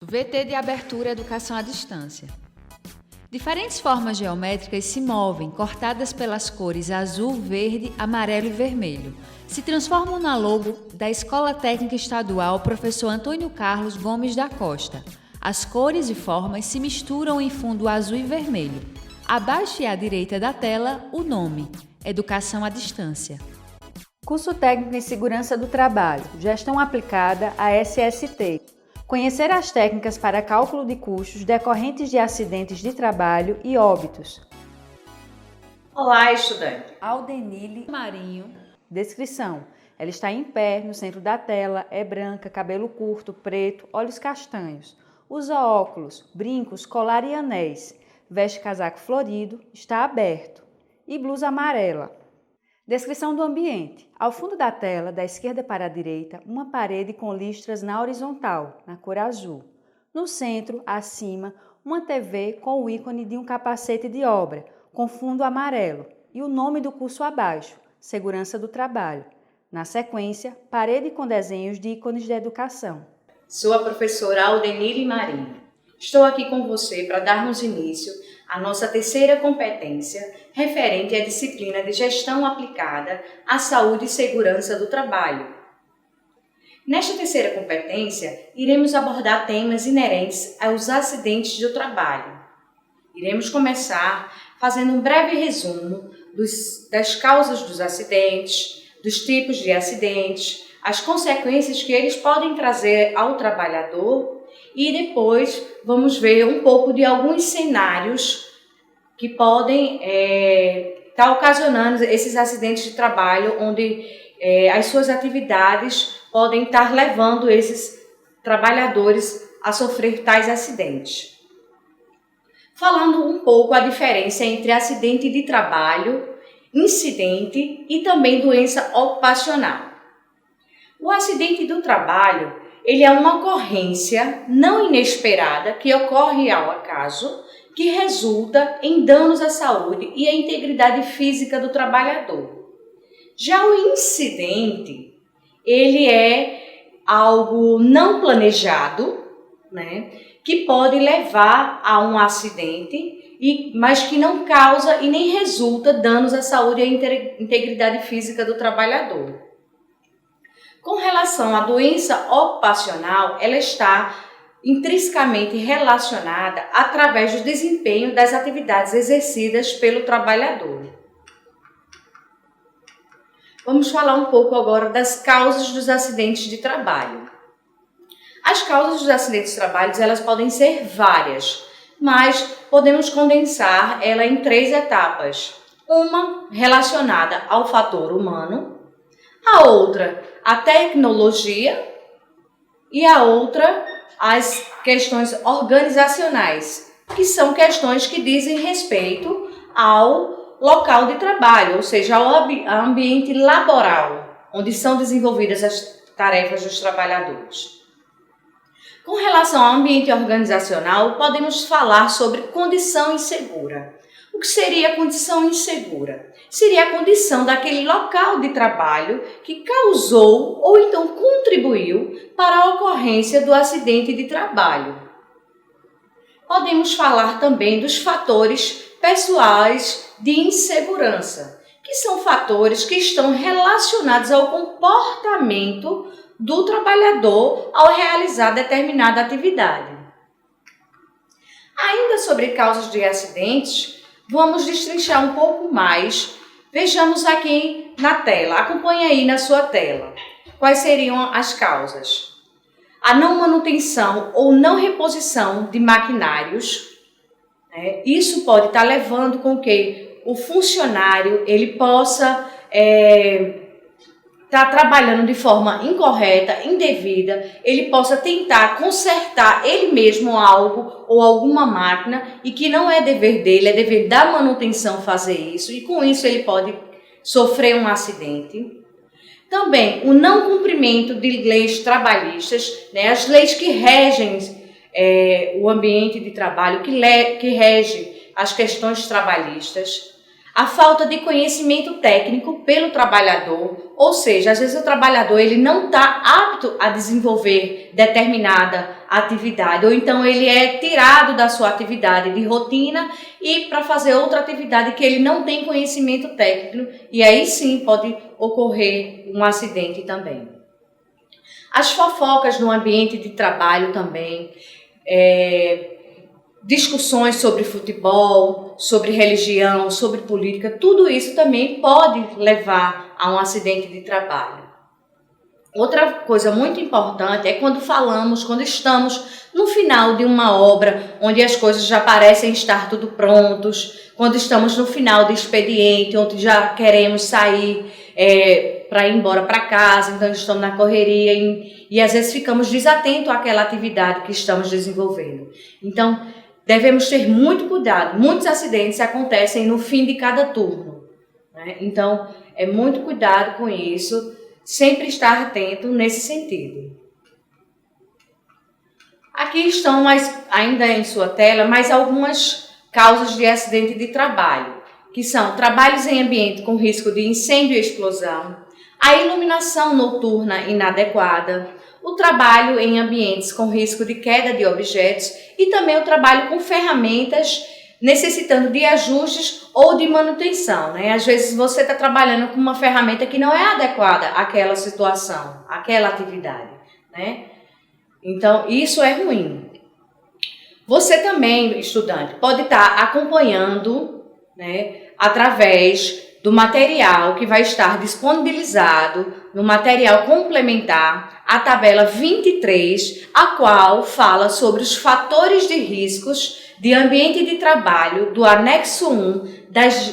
VT de abertura Educação à Distância. Diferentes formas geométricas se movem, cortadas pelas cores azul, verde, amarelo e vermelho. Se transformam na logo da Escola Técnica Estadual Professor Antônio Carlos Gomes da Costa. As cores e formas se misturam em fundo azul e vermelho. Abaixo e à direita da tela, o nome: Educação à Distância. Curso Técnico em Segurança do Trabalho, Gestão Aplicada à SST. Conhecer as técnicas para cálculo de custos decorrentes de acidentes de trabalho e óbitos. Olá, estudante. Aldenile Marinho. Descrição. Ela está em pé, no centro da tela, é branca, cabelo curto, preto, olhos castanhos. Usa óculos, brincos, colar e anéis. Veste casaco florido, está aberto. E blusa amarela. Descrição do ambiente. Ao fundo da tela, da esquerda para a direita, uma parede com listras na horizontal, na cor azul. No centro, acima, uma TV com o ícone de um capacete de obra, com fundo amarelo, e o nome do curso abaixo, Segurança do Trabalho. Na sequência, parede com desenhos de ícones de educação. Sou a professora Aldenile Marinho. Estou aqui com você para darmos início à nossa terceira competência, referente à disciplina de Gestão Aplicada à Saúde e Segurança do Trabalho. Nesta terceira competência, iremos abordar temas inerentes aos acidentes do trabalho. Iremos começar fazendo um breve resumo das causas dos acidentes, dos tipos de acidentes, as consequências que eles podem trazer ao trabalhador e depois vamos ver um pouco de alguns cenários que podem estar ocasionando esses acidentes de trabalho, onde as suas atividades podem estar levando esses trabalhadores a sofrer tais acidentes. Falando um pouco a diferença entre acidente de trabalho, incidente e também doença ocupacional. O acidente do trabalho, ele é uma ocorrência não inesperada que ocorre ao acaso, que resulta em danos à saúde e à integridade física do trabalhador. Já o incidente, ele é algo não planejado, que pode levar a um acidente, mas que não causa e nem resulta danos à saúde e à integridade física do trabalhador. Com relação à doença ocupacional, ela está intrinsecamente relacionada através do desempenho das atividades exercidas pelo trabalhador. Vamos falar um pouco agora das causas dos acidentes de trabalho. As causas dos acidentes de trabalho, elas podem ser várias, mas podemos condensar ela em 3 etapas. Uma relacionada ao fator humano, a outra a tecnologia e a outra as questões organizacionais, que são questões que dizem respeito ao local de trabalho, ou seja, ao ambiente laboral, onde são desenvolvidas as tarefas dos trabalhadores. Com relação ao ambiente organizacional, podemos falar sobre condição insegura. O que seria a condição insegura? Seria a condição daquele local de trabalho que causou ou então contribuiu para a ocorrência do acidente de trabalho. Podemos falar também dos fatores pessoais de insegurança, que são fatores que estão relacionados ao comportamento do trabalhador ao realizar determinada atividade. Ainda sobre causas de acidentes, vamos destrinchar um pouco mais. Vejamos aqui na tela, acompanhe aí na sua tela. Quais seriam as causas? A não manutenção ou não reposição de maquinários. Isso pode estar levando com que o funcionário ele possa estar trabalhando de forma incorreta, indevida, ele possa tentar consertar ele mesmo algo ou alguma máquina e que não é dever dele, é dever da manutenção fazer isso e com isso ele pode sofrer um acidente. Também o não cumprimento de leis trabalhistas, as leis que regem o ambiente de trabalho, que rege as questões trabalhistas. A falta de conhecimento técnico pelo trabalhador, Ou seja, às vezes o trabalhador ele não está apto a desenvolver determinada atividade, ou então ele é tirado da sua atividade de rotina e para fazer outra atividade que ele não tem conhecimento técnico, e aí sim pode ocorrer um acidente também. As fofocas no ambiente de trabalho também, discussões sobre futebol, sobre religião, sobre política, tudo isso também pode levar a um acidente de trabalho. Outra coisa muito importante é quando estamos no final de uma obra, onde as coisas já parecem estar tudo prontos, quando estamos no final do expediente, onde já queremos sair para ir embora para casa, então estamos na correria e às vezes ficamos desatentos àquela atividade que estamos desenvolvendo. Então, devemos ter muito cuidado. Muitos acidentes acontecem no fim de cada turno, né? Então, é muito cuidado com isso, sempre estar atento nesse sentido. Aqui estão, ainda em sua tela, mais algumas causas de acidente de trabalho, que são trabalhos em ambiente com risco de incêndio e explosão, a iluminação noturna inadequada, o trabalho em ambientes com risco de queda de objetos e também o trabalho com ferramentas necessitando de ajustes ou de manutenção, né? Às vezes você está trabalhando com uma ferramenta que não é adequada àquela situação, àquela atividade, né? Então, isso é ruim. Você também, estudante, pode estar acompanhando, né, através do material que vai estar disponibilizado no material complementar, a tabela 23, a qual fala sobre os fatores de riscos de ambiente de trabalho do anexo 1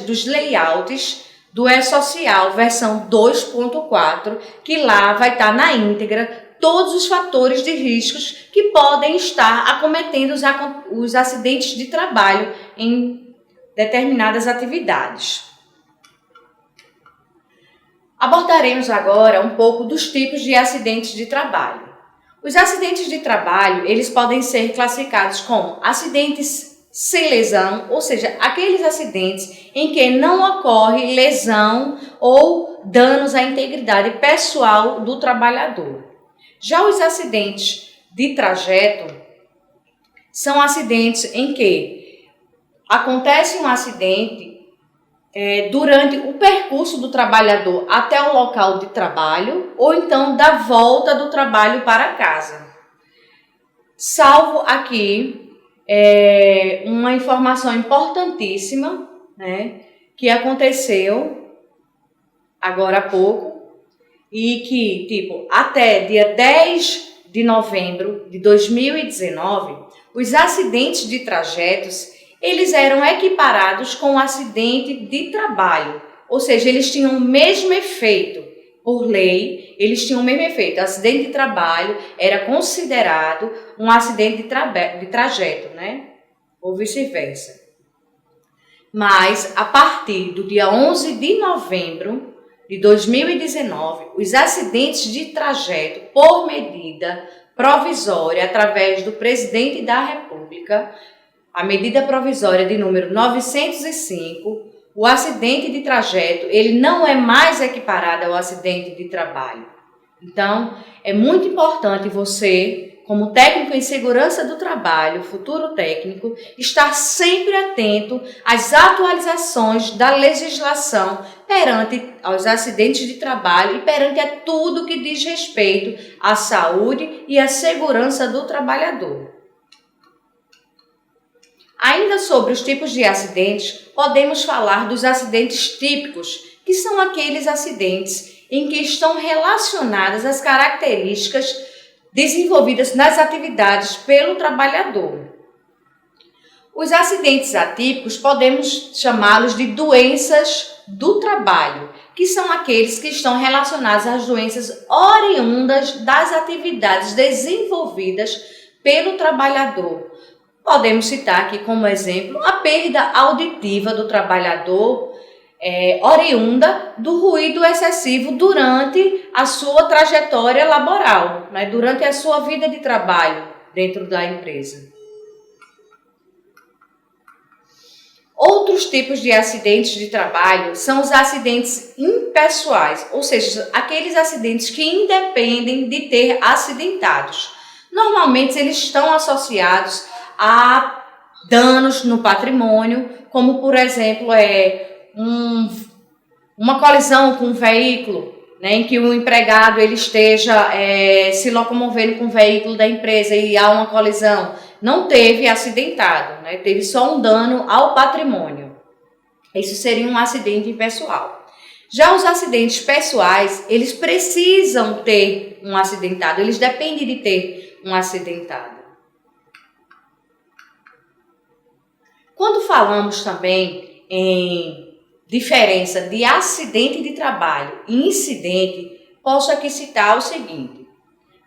dos layouts do E-Social versão 2.4, que lá vai estar na íntegra todos os fatores de riscos que podem estar acometendo os acidentes de trabalho em determinadas atividades. Abordaremos agora um pouco dos tipos de acidentes de trabalho. Os acidentes de trabalho, eles podem ser classificados como acidentes sem lesão, ou seja, aqueles acidentes em que não ocorre lesão ou danos à integridade pessoal do trabalhador. Já os acidentes de trajeto são acidentes em que acontece um acidente durante o percurso do trabalhador até o local de trabalho ou então da volta do trabalho para casa. Salvo aqui uma informação importantíssima, né, que aconteceu agora há pouco e que, até dia 10 de novembro de 2019, os acidentes de trajetos eles eram equiparados com um acidente de trabalho, ou seja, eles tinham o mesmo efeito. Por lei, eles tinham o mesmo efeito. O acidente de trabalho era considerado um acidente de trajeto, né? Ou vice-versa. Mas, a partir do dia 11 de novembro de 2019, os acidentes de trajeto por medida provisória, através do presidente da República, a medida provisória de número 905, o acidente de trajeto, ele não é mais equiparado ao acidente de trabalho. Então, é muito importante você, como técnico em segurança do trabalho, futuro técnico, estar sempre atento às atualizações da legislação perante aos acidentes de trabalho e perante a tudo que diz respeito à saúde e à segurança do trabalhador. Ainda sobre os tipos de acidentes, podemos falar dos acidentes típicos, que são aqueles acidentes em que estão relacionadas as características desenvolvidas nas atividades pelo trabalhador. Os acidentes atípicos podemos chamá-los de doenças do trabalho, que são aqueles que estão relacionados às doenças oriundas das atividades desenvolvidas pelo trabalhador. Podemos citar aqui como exemplo a perda auditiva do trabalhador oriunda do ruído excessivo durante a sua trajetória laboral, né, durante a sua vida de trabalho dentro da empresa. Outros tipos de acidentes de trabalho são os acidentes impessoais, ou seja, aqueles acidentes que independem de ter acidentados. Normalmente eles estão associados a danos no patrimônio, como por exemplo uma colisão com um veículo, né, em que o empregado ele esteja se locomovendo com o veículo da empresa e há uma colisão. Não teve acidentado, né, teve só um dano ao patrimônio. Isso seria um acidente impessoal. Já os acidentes pessoais, eles precisam ter um acidentado, eles dependem de ter um acidentado. Quando falamos também em diferença de acidente de trabalho e incidente, posso aqui citar o seguinte,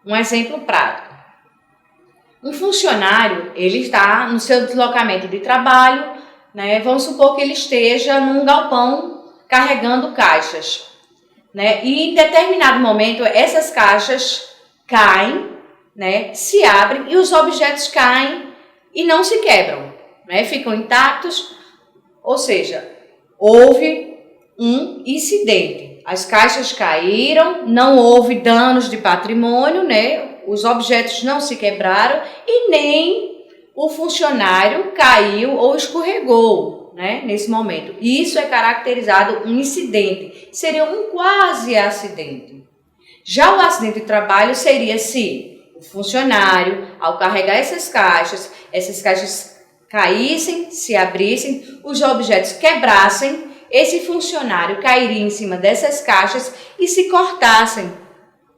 um exemplo prático. Um funcionário, ele está no seu deslocamento de trabalho, né? Vamos supor que ele esteja num galpão carregando caixas, né? E em determinado momento essas caixas caem, né? Se abrem e os objetos caem e não se quebram, né? Ficam intactos, ou seja, houve um incidente. As caixas caíram, não houve danos de patrimônio, né? Os objetos não se quebraram e nem o funcionário caiu ou escorregou, né? Nesse momento. Isso é caracterizado um incidente. Seria um quase acidente. Já o acidente de trabalho seria se o funcionário, ao carregar essas caixas caíssem, se abrissem, os objetos quebrassem, esse funcionário cairia em cima dessas caixas e se cortassem,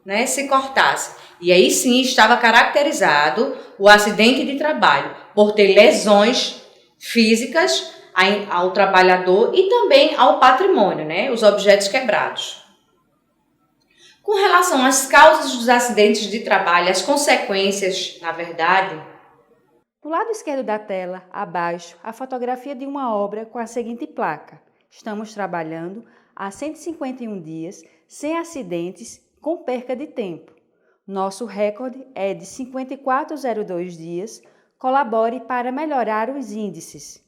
né? Se cortasse. E aí sim estava caracterizado o acidente de trabalho, por ter lesões físicas ao trabalhador e também ao patrimônio, né? Os objetos quebrados. Com relação às causas dos acidentes de trabalho, as consequências, na verdade, do lado esquerdo da tela, abaixo, a fotografia de uma obra com a seguinte placa. Estamos trabalhando há 151 dias, sem acidentes, com perca de tempo. Nosso recorde é de 5402 dias. Colabore para melhorar os índices.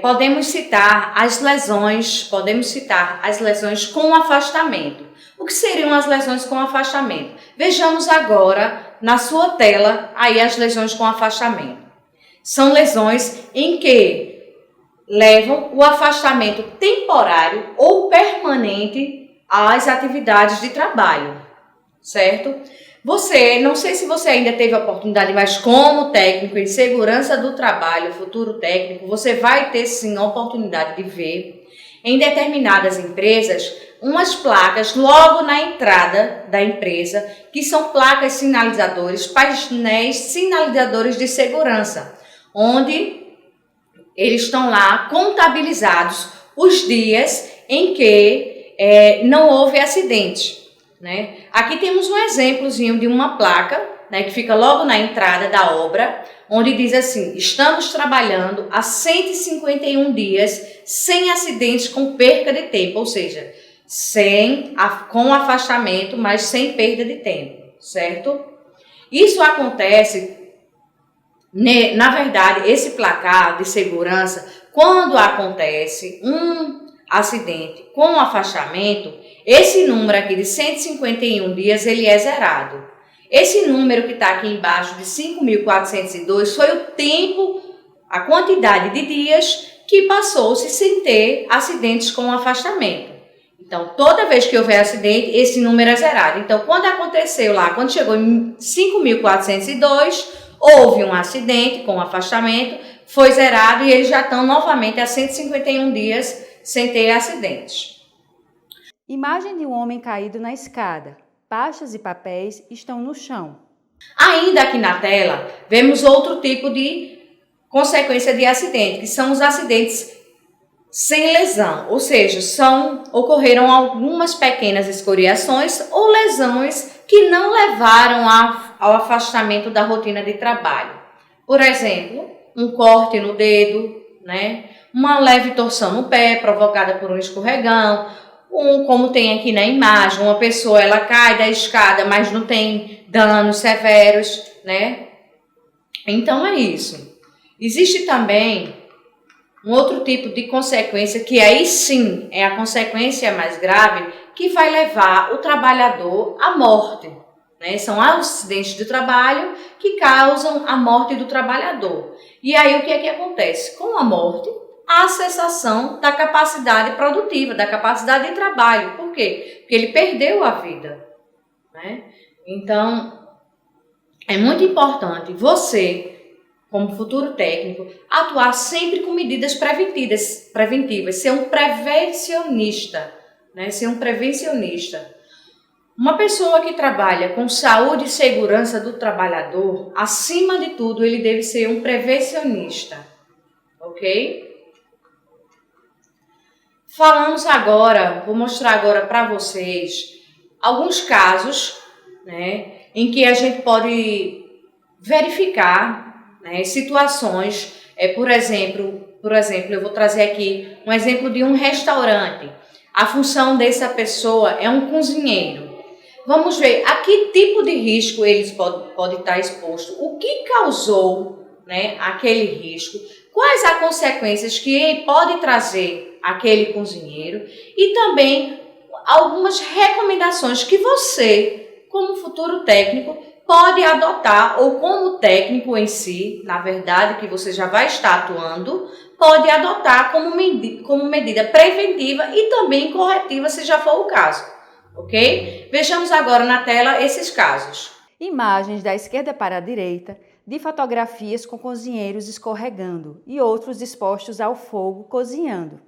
Podemos citar as lesões com afastamento. O que seriam as lesões com afastamento? Vejamos agora na sua tela aí as lesões com afastamento. São lesões em que levam o afastamento temporário ou permanente às atividades de trabalho, certo? Não sei se você ainda teve a oportunidade, mas como técnico em segurança do trabalho, futuro técnico, você vai ter sim a oportunidade de ver em determinadas empresas umas placas logo na entrada da empresa, que são placas sinalizadores, painéis sinalizadores de segurança, onde eles estão lá contabilizados os dias em que não houve acidente, né? Aqui temos um exemplozinho de uma placa, né, que fica logo na entrada da obra, onde diz assim: estamos trabalhando há 151 dias sem acidentes com perca de tempo, ou seja, com afastamento, mas sem perda de tempo, certo? Isso acontece, na verdade, esse placar de segurança, quando acontece um acidente com afastamento, esse número aqui de 151 dias, ele é zerado. Esse número que está aqui embaixo de 5.402 foi o tempo, a quantidade de dias que passou-se sem ter acidentes com afastamento. Então, toda vez que houver acidente, esse número é zerado. Então, quando chegou em 5.402, houve um acidente com afastamento, foi zerado e eles já estão novamente há 151 dias sem ter acidentes. Imagem de um homem caído na escada. Pastas e papéis estão no chão. Ainda aqui na tela, vemos outro tipo de consequência de acidente, que são os acidentes sem lesão, ou seja, ocorreram algumas pequenas escoriações ou lesões que não levaram ao afastamento da rotina de trabalho. Por exemplo, um corte no dedo, né? Uma leve torção no pé provocada por um escorregão, como tem aqui na imagem, uma pessoa ela cai da escada, mas não tem danos severos, né? Então é isso. Existe também um outro tipo de consequência, que aí sim é a consequência mais grave, que vai levar o trabalhador à morte, né? São acidentes de trabalho que causam a morte do trabalhador. E aí o que é que acontece? Com a morte, a cessação da capacidade produtiva, da capacidade de trabalho. Por quê? Porque ele perdeu a vida, né? Então, é muito importante você, como futuro técnico, atuar sempre com medidas preventivas, ser um prevencionista, né? Ser um prevencionista. Uma pessoa que trabalha com saúde e segurança do trabalhador, acima de tudo, ele deve ser um prevencionista, ok? Falamos agora, vou mostrar agora para vocês alguns casos, né, em que a gente pode verificar, né, situações, por exemplo, eu vou trazer aqui um exemplo de um restaurante. A função dessa pessoa é um cozinheiro. Vamos ver a que tipo de risco eles pode estar exposto, o que causou, né, aquele risco, quais as consequências que ele pode trazer aquele cozinheiro e também algumas recomendações que você, como futuro técnico, pode adotar, ou como técnico em si, na verdade, que você já vai estar atuando, pode adotar como medida preventiva e também corretiva, se já for o caso, ok? Vejamos agora na tela esses casos. Imagens da esquerda para a direita de fotografias com cozinheiros escorregando e outros expostos ao fogo cozinhando.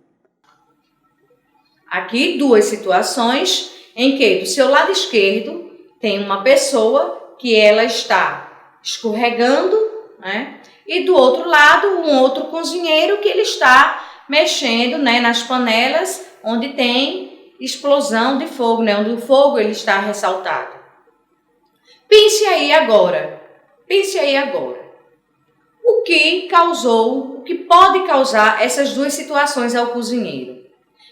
Aqui duas situações em que do seu lado esquerdo tem uma pessoa que ela está escorregando, né? E do outro lado um outro cozinheiro que ele está mexendo, né, nas panelas onde tem explosão de fogo, né, onde o fogo ele está ressaltado. Pense aí agora. O que pode causar essas duas situações ao cozinheiro?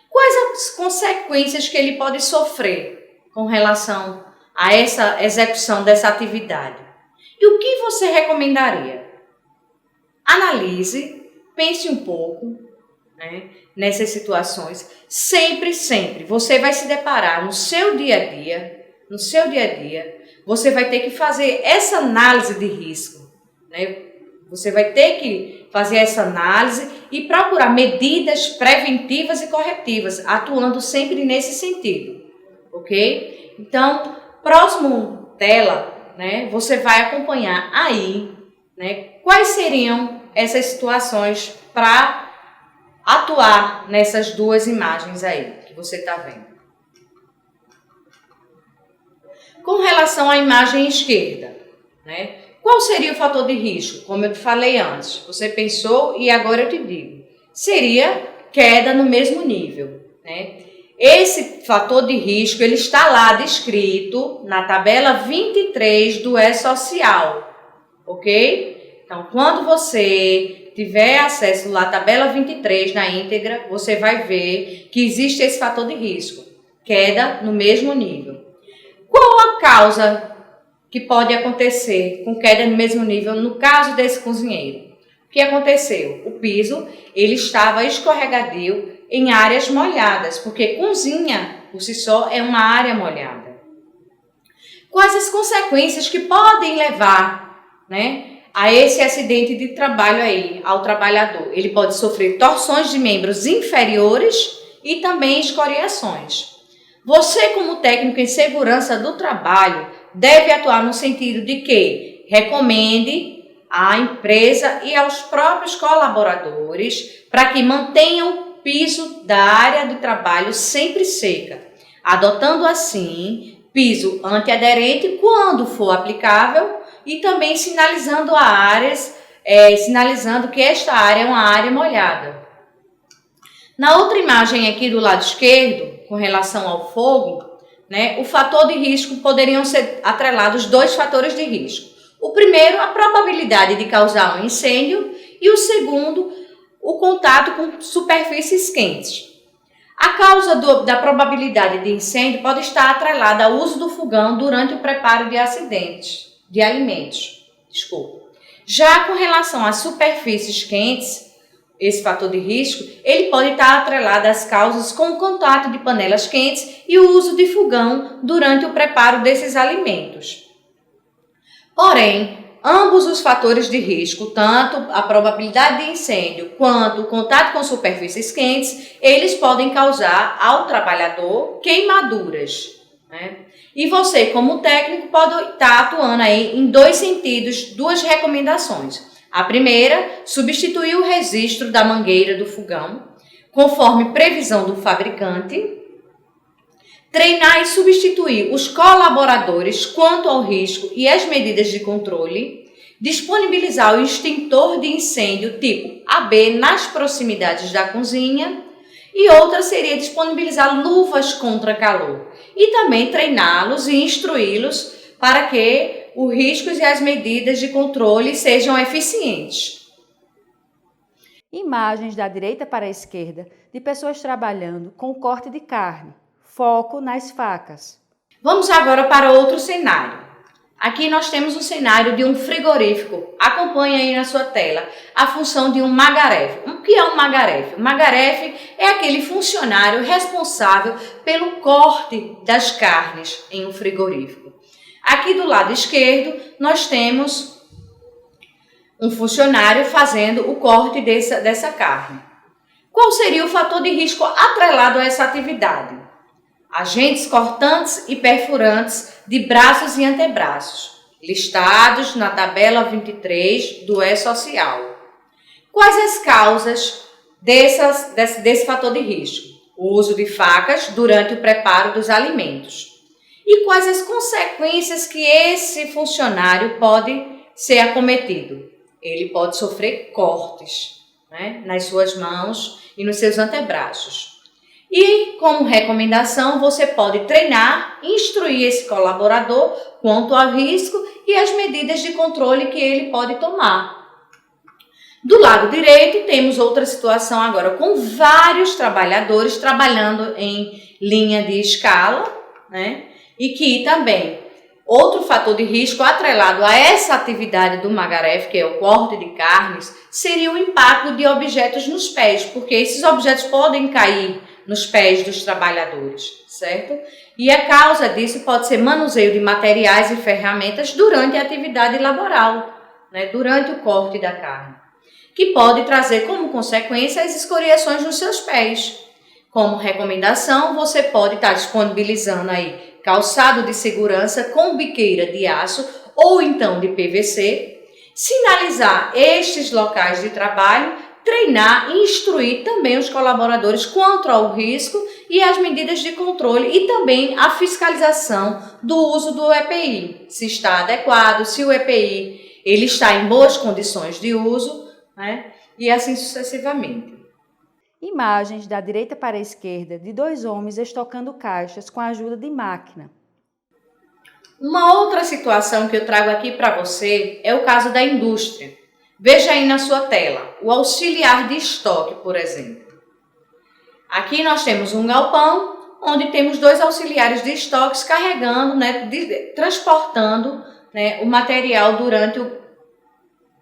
Quais as consequências que ele pode sofrer com relação a essa execução dessa atividade? E o que você recomendaria? Analise, pense um pouco, né, nessas situações. Sempre você vai se deparar no seu dia a dia, você vai ter que fazer essa análise de risco, né? Você vai ter que fazer essa análise e procurar medidas preventivas e corretivas, atuando sempre nesse sentido, ok? Então, próximo tela, né, você vai acompanhar aí, né, quais seriam essas situações para atuar nessas duas imagens aí que você está vendo. Com relação à imagem esquerda, né? Qual seria o fator de risco? Como eu te falei antes, você pensou e agora eu te digo. Seria queda no mesmo nível, né? Esse fator de risco, ele está lá descrito na tabela 23 do E-Social, ok? Então, quando você tiver acesso lá à tabela 23 na íntegra, você vai ver que existe esse fator de risco, queda no mesmo nível. Qual a causa que pode acontecer com queda no mesmo nível no caso desse cozinheiro? O que aconteceu? O piso ele estava escorregadio em áreas molhadas, porque cozinha por si só é uma área molhada. Quais as consequências que podem levar, né, a esse acidente de trabalho aí, ao trabalhador? Ele pode sofrer torções de membros inferiores e também escoriações. Você, como técnico em segurança do trabalho, deve atuar no sentido de que recomende à empresa e aos próprios colaboradores para que mantenham o piso da área de trabalho sempre seca, adotando assim piso antiaderente quando for aplicável e também sinalizando sinalizando que esta área é uma área molhada. Na outra imagem aqui do lado esquerdo, com relação ao fogo, né, o fator de risco poderiam ser atrelados dois fatores de risco. O primeiro, a probabilidade de causar um incêndio, e o segundo, o contato com superfícies quentes. A causa da probabilidade de incêndio pode estar atrelada ao uso do fogão durante o preparo de alimentos. Já com relação às superfícies quentes, esse fator de risco, ele pode estar atrelado às causas como o contato de panelas quentes e o uso de fogão durante o preparo desses alimentos. Porém, ambos os fatores de risco, tanto a probabilidade de incêndio quanto o contato com superfícies quentes, eles podem causar ao trabalhador queimaduras, né? E você, como técnico, pode estar atuando aí em dois sentidos, duas recomendações. A primeira, substituir o registro da mangueira do fogão, conforme previsão do fabricante. Treinar e substituir os colaboradores quanto ao risco e as medidas de controle. Disponibilizar o extintor de incêndio tipo AB nas proximidades da cozinha. E outra seria disponibilizar luvas contra calor. E também treiná-los e instruí-los para que os riscos e as medidas de controle sejam eficientes. Imagens da direita para a esquerda de pessoas trabalhando com corte de carne. Foco nas facas. Vamos agora para outro cenário. Aqui nós temos o cenário de um frigorífico. Acompanhe aí na sua tela a função de um magarefe. O que é um magarefe? O magarefe é aquele funcionário responsável pelo corte das carnes em um frigorífico. Aqui do lado esquerdo nós temos um funcionário fazendo o corte dessa carne. Qual seria o fator de risco atrelado a essa atividade? Agentes cortantes e perfurantes de braços e antebraços, listados na tabela 23 do E-Social. Quais as causas desse fator de risco? O uso de facas durante o preparo dos alimentos. E quais as consequências que esse funcionário pode ser acometido? Ele pode sofrer cortes, né, nas suas mãos e nos seus antebraços. E, como recomendação, você pode treinar e instruir esse colaborador quanto ao risco e as medidas de controle que ele pode tomar. Do lado direito, temos outra situação agora com vários trabalhadores trabalhando em linha de escala, né? E que também outro fator de risco atrelado a essa atividade do magarefe, que é o corte de carnes, seria o impacto de objetos nos pés, porque esses objetos podem cair nos pés dos trabalhadores, certo? E a causa disso pode ser manuseio de materiais e ferramentas durante a atividade laboral, né? Durante o corte da carne, que pode trazer como consequência as escoriações nos seus pés. Como recomendação, você pode estar disponibilizando aí calçado de segurança com biqueira de aço ou então de PVC, sinalizar estes locais de trabalho, treinar e instruir também os colaboradores quanto ao risco e as medidas de controle e também a fiscalização do uso do EPI, se está adequado, se o EPI ele está em boas condições de uso, né? E assim sucessivamente. Imagens da direita para a esquerda de dois homens estocando caixas com a ajuda de máquina. Uma outra situação que eu trago aqui para você é o caso da indústria. Veja aí na sua tela, o auxiliar de estoque, por exemplo. Aqui nós temos um galpão, onde temos dois auxiliares de estoques carregando, né, transportando, né, o material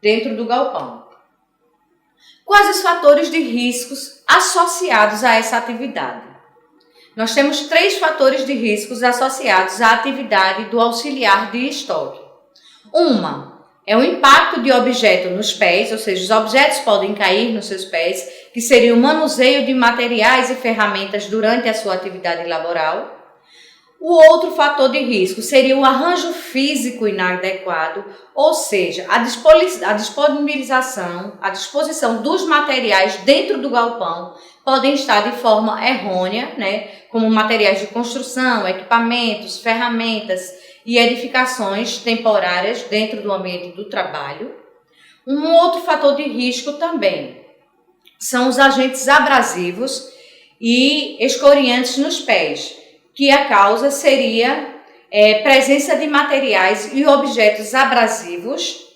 dentro do galpão. Quais os fatores de riscos associados a essa atividade? Nós temos 3 fatores de riscos associados à atividade do auxiliar de estoque. Uma é o impacto de objeto nos pés, ou seja, os objetos podem cair nos seus pés, que seria o manuseio de materiais e ferramentas durante a sua atividade laboral. O outro fator de risco seria o arranjo físico inadequado, ou seja, a disposição dos materiais dentro do galpão podem estar de forma errônea, né, como materiais de construção, equipamentos, ferramentas e edificações temporárias dentro do ambiente do trabalho. Um outro fator de risco também são os agentes abrasivos e escoriantes nos pés, que a causa seria presença de materiais e objetos abrasivos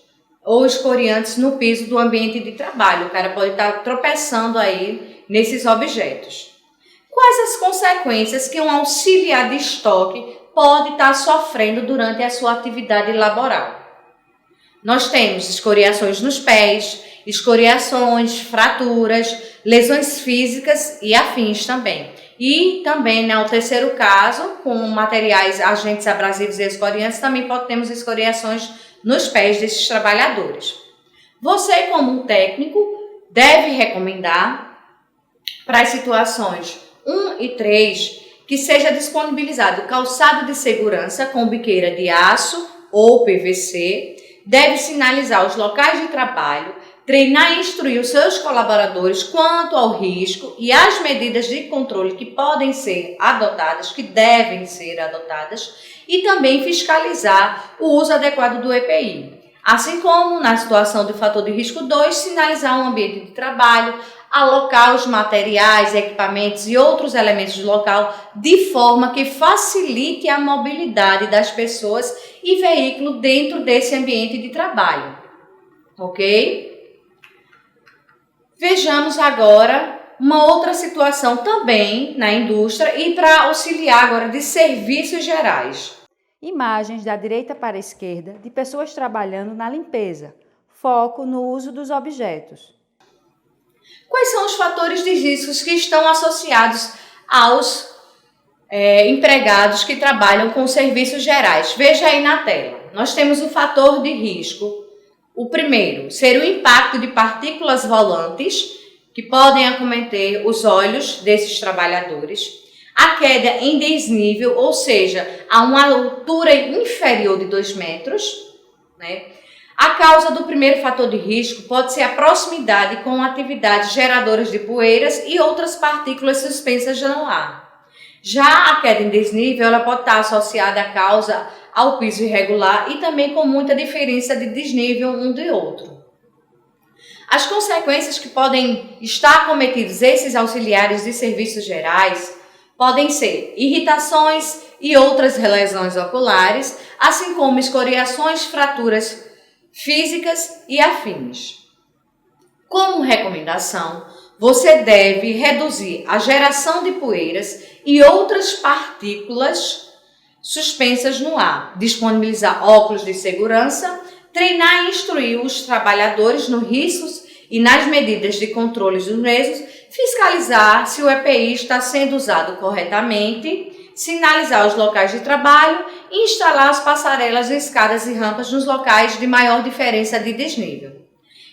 ou escoriantes no piso do ambiente de trabalho. O cara pode estar tropeçando aí nesses objetos. Quais as consequências que um auxiliar de estoque pode estar sofrendo durante a sua atividade laboral? Nós temos escoriações nos pés, escoriações, fraturas, lesões físicas e afins também. E também, né, o terceiro caso, com materiais, agentes abrasivos e escoriantes, também temos escoriações nos pés desses trabalhadores. Você, como um técnico, deve recomendar para as situações 1 e 3 que seja disponibilizado calçado de segurança com biqueira de aço ou PVC, deve sinalizar os locais de trabalho, treinar e instruir os seus colaboradores quanto ao risco e as medidas de controle que podem ser adotadas, que devem ser adotadas, e também fiscalizar o uso adequado do EPI. Assim como, na situação do fator de risco 2, sinalizar um ambiente de trabalho, alocar os materiais, equipamentos e outros elementos do local de forma que facilite a mobilidade das pessoas e veículo dentro desse ambiente de trabalho. Ok? Vejamos agora uma outra situação também na indústria e para auxiliar agora de serviços gerais. Imagens da direita para a esquerda de pessoas trabalhando na limpeza. Foco no uso dos objetos. Quais são os fatores de riscos que estão associados aos empregados que trabalham com serviços gerais? Veja aí na tela. Nós temos o fator de risco. O primeiro, ser o impacto de partículas volantes que podem acometer os olhos desses trabalhadores. A queda em desnível, ou seja, a uma altura inferior de 2 metros, né? A causa do primeiro fator de risco pode ser a proximidade com atividades geradoras de poeiras e outras partículas suspensas no ar. Já a queda em desnível, ela pode estar associada à causa ao piso irregular e também com muita diferença de desnível um de outro. As consequências que podem estar acometidos esses auxiliares de serviços gerais podem ser irritações e outras lesões oculares, assim como escoriações, fraturas físicas e afins. Como recomendação, você deve reduzir a geração de poeiras e outras partículas suspensas no ar, disponibilizar óculos de segurança, treinar e instruir os trabalhadores nos riscos e nas medidas de controle dos mesmos, fiscalizar se o EPI está sendo usado corretamente, sinalizar os locais de trabalho e instalar as passarelas, escadas e rampas nos locais de maior diferença de desnível.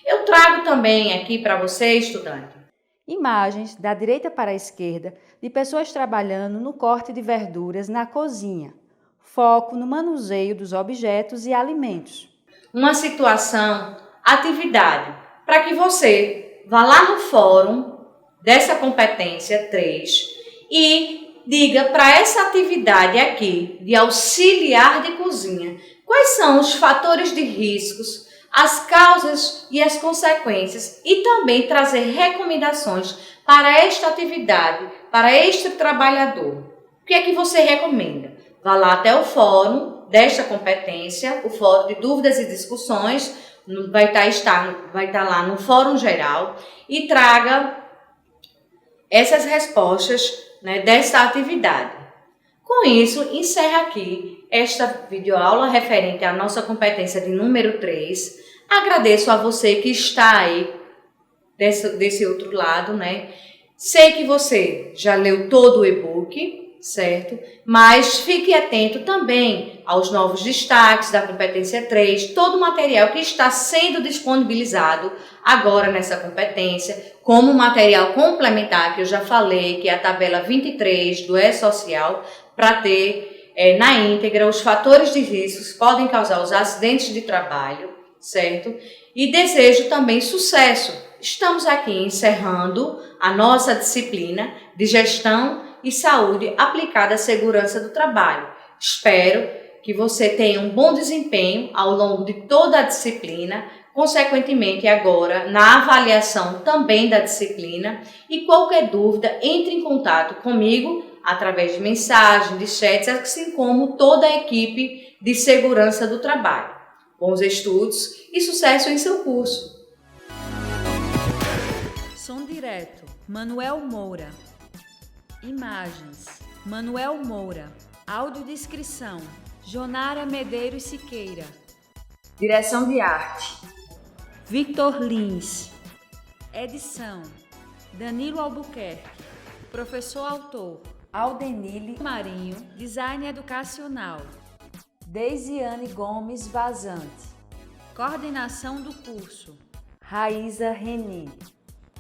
Eu trago também aqui para você, estudante, imagens da direita para a esquerda de pessoas trabalhando no corte de verduras na cozinha. Foco no manuseio dos objetos e alimentos. Uma situação, atividade, para que você vá lá no fórum dessa competência 3 e diga para essa atividade aqui de auxiliar de cozinha quais são os fatores de riscos, as causas e as consequências e também trazer recomendações para esta atividade, para este trabalhador. O que é que você recomenda? Vá lá até o fórum desta competência, o fórum de dúvidas e discussões, vai estar lá no fórum geral e traga essas respostas, né, desta atividade. Com isso, encerra aqui esta videoaula referente à nossa competência de número 3. Agradeço a você que está aí desse outro lado, né? Sei que você já leu todo o e-book, certo? Mas fique atento também aos novos destaques da competência 3, todo o material que está sendo disponibilizado agora nessa competência, como material complementar que eu já falei, que é a tabela 23 do E-Social, para ter na íntegra os fatores de riscos que podem causar os acidentes de trabalho, certo? E desejo também sucesso. Estamos aqui encerrando a nossa disciplina de Gestão e Saúde aplicada à segurança do trabalho. Espero que você tenha um bom desempenho ao longo de toda a disciplina, consequentemente agora na avaliação também da disciplina, e qualquer dúvida entre em contato comigo através de mensagem, de chats, assim como toda a equipe de segurança do trabalho. Bons estudos e sucesso em seu curso! Som direto, Manuel Moura. Imagens, Manuel Moura. Audiodescrição, Jonara Medeiros Siqueira. Direção de arte, Victor Lins. Edição: Danilo Albuquerque. Professor autor: Aldenile Marinho. Design educacional: Deisiane Gomes Vazante. Coordenação do curso: Raíza Reni.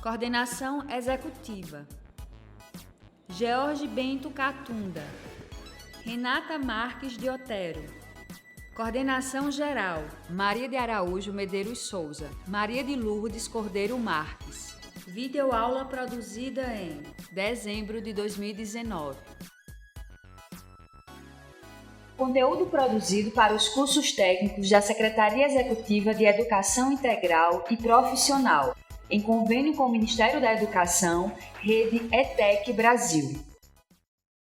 Coordenação executiva: George Bento Catunda. Renata Marques de Otero. Coordenação geral: Maria de Araújo Medeiros Souza. Maria de Lourdes Cordeiro Marques. Videoaula produzida em dezembro de 2019. Conteúdo produzido para os cursos técnicos da Secretaria Executiva de Educação Integral e Profissional, em convênio com o Ministério da Educação, Rede ETEC Brasil.